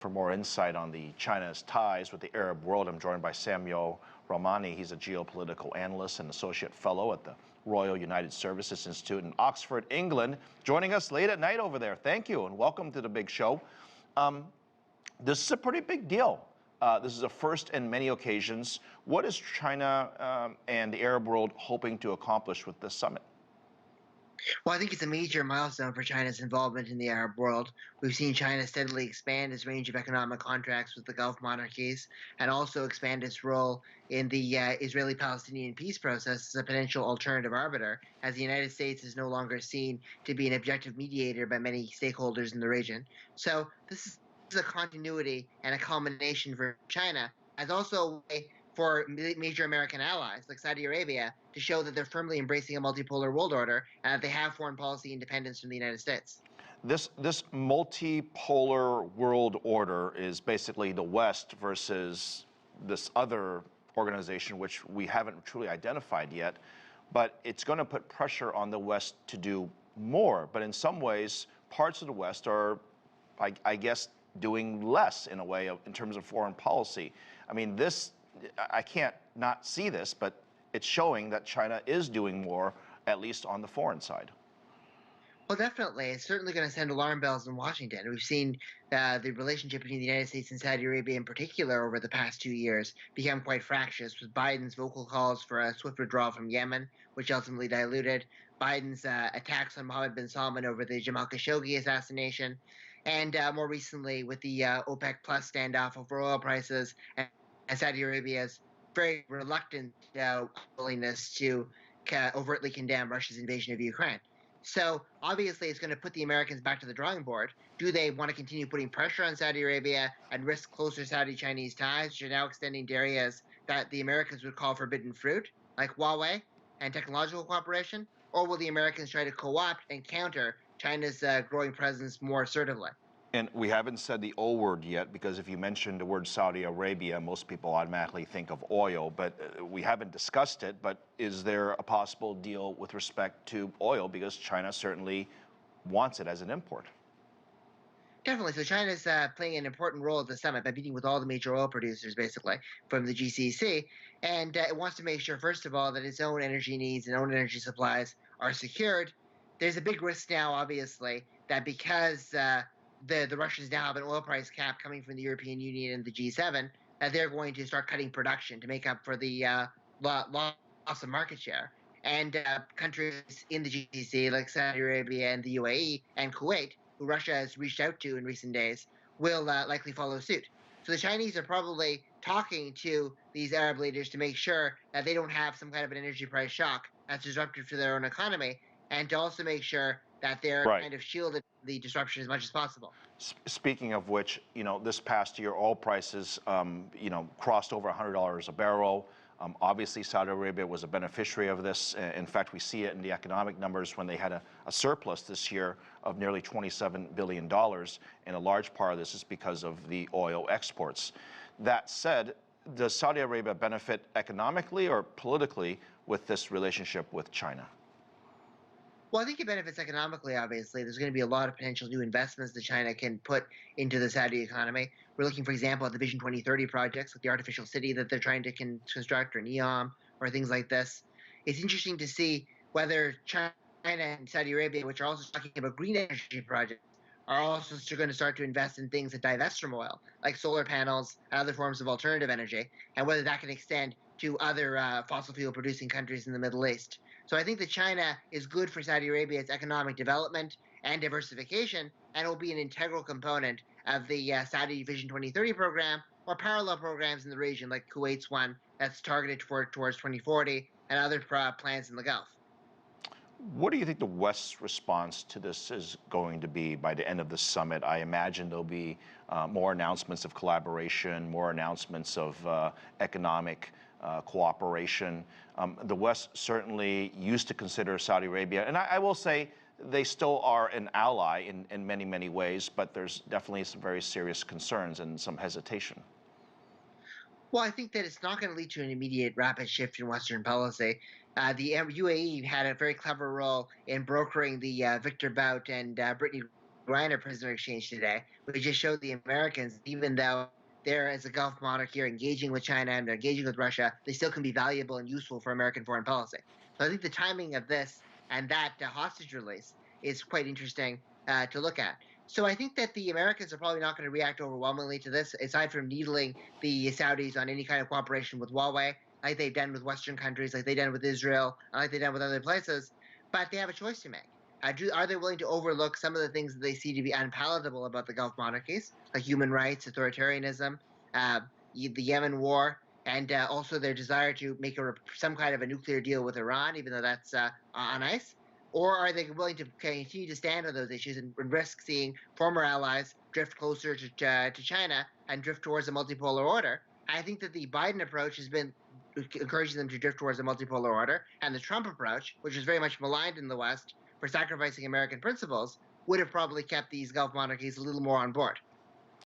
For more insight on China's ties with the Arab world, I'm joined by Samuel Ramani. He's a geopolitical analyst and associate fellow at the Royal United Services Institute in Oxford, England, joining us late at night over there. Thank you and welcome to the big show. This is a pretty big deal. This is a first in many occasions. What is China and the Arab world hoping to accomplish with this summit? Well, I think it's a major milestone for China's involvement in the Arab world. We've seen China steadily expand its range of economic contracts with the Gulf monarchies and also expand its role in the Israeli-Palestinian peace process as a potential alternative arbiter, as the United States is no longer seen to be an objective mediator by many stakeholders in the region. So this is a continuity and a culmination for China, as also a way for major American allies like Saudi Arabia to show that they're firmly embracing a multipolar world order and that they have foreign policy independence from the United States. This multipolar world order is basically the West versus this other organization, which we haven't truly identified yet, but it's going to put pressure on the West to do more. But in some ways, parts of the West are, I guess, doing less in a way in terms of foreign policy. I mean, I can't not see this, but it's showing that China is doing more, at least on the foreign side. Well, definitely. It's certainly going to send alarm bells in Washington. We've seen the relationship between the United States and Saudi Arabia in particular over the past 2 years become quite fractious, with Biden's vocal calls for a swift withdrawal from Yemen, which ultimately diluted, Biden's attacks on Mohammed bin Salman over the Jamal Khashoggi assassination, and more recently with the OPEC Plus standoff over oil prices and Saudi Arabia's very reluctant willingness to overtly condemn Russia's invasion of Ukraine. So obviously, it's going to put the Americans back to the drawing board. Do they want to continue putting pressure on Saudi Arabia and risk closer Saudi-Chinese ties, which are now extending to areas that the Americans would call forbidden fruit, like Huawei and technological cooperation? Or will the Americans try to co-opt and counter China's growing presence more assertively? And we haven't said the O word yet, because if you mention the word Saudi Arabia, most people automatically think of oil, but we haven't discussed it. But is there a possible deal with respect to oil? Because China certainly wants it as an import. Definitely. So China's playing an important role at the summit by meeting with all the major oil producers, basically, from the GCC. And it wants to make sure, first of all, that its own energy needs and own energy supplies are secured. There's a big risk now, obviously, that because the Russians now have an oil price cap coming from the European Union and the G7, that they're going to start cutting production to make up for the loss of market share. And countries in the GCC, like Saudi Arabia and the UAE and Kuwait, who Russia has reached out to in recent days, will likely follow suit. So the Chinese are probably talking to these Arab leaders to make sure that they don't have some kind of an energy price shock that's disruptive to their own economy, and to also make sure that they're kind of shielded the disruption as much as possible. Speaking of which, this past year, oil prices, crossed over $100 a barrel. Obviously, Saudi Arabia was a beneficiary of this. In fact, we see it in the economic numbers when they had a surplus this year of nearly $27 billion. And a large part of this is because of the oil exports. That said, does Saudi Arabia benefit economically or politically with this relationship with China? Well, I think it benefits economically, obviously. There's going to be a lot of potential new investments that China can put into the Saudi economy. We're looking, for example, at the Vision 2030 projects, like the artificial city that they're trying to construct, or NEOM, or things like this. It's interesting to see whether China and Saudi Arabia, which are also talking about green energy projects, are also going to start to invest in things that divest from oil, like solar panels and other forms of alternative energy, and whether that can extend to other fossil fuel producing countries in the Middle East. So I think that China is good for Saudi Arabia's economic development and diversification, and it will be an integral component of the Saudi Vision 2030 program, or parallel programs in the region, like Kuwait's one that's targeted towards 2040, and other plans in the Gulf. What do you think the West's response to this is going to be by the end of the summit? I imagine there'll be more announcements of collaboration, more announcements of economic cooperation. The West certainly used to consider Saudi Arabia, and I will say they still are an ally in many, many ways, but there's definitely some very serious concerns and some hesitation. Well, I think that it's not going to lead to an immediate rapid shift in Western policy. The UAE had a very clever role in brokering the Victor Bout and Brittany Reiner prisoner exchange today, which just showed the Americans, even though they're, as a Gulf monarchy, are engaging with China and they're engaging with Russia, they still can be valuable and useful for American foreign policy. So I think the timing of this and that hostage release is quite interesting to look at. So I think that the Americans are probably not going to react overwhelmingly to this, aside from needling the Saudis on any kind of cooperation with Huawei, like they've done with Western countries, like they've done with Israel, like they've done with other places. But they have a choice to make. Are they willing to overlook some of the things that they see to be unpalatable about the Gulf monarchies, like human rights, authoritarianism, uh, the Yemen war, and also their desire to make some kind of a nuclear deal with Iran, even though that's on ice? Or are they willing to continue to stand on those issues and risk seeing former allies drift closer to China and drift towards a multipolar order? I think that the Biden approach has been encouraging them to drift towards a multipolar order, and the Trump approach, which is very much maligned in the West for sacrificing American principles, would have probably kept these Gulf monarchies a little more on board.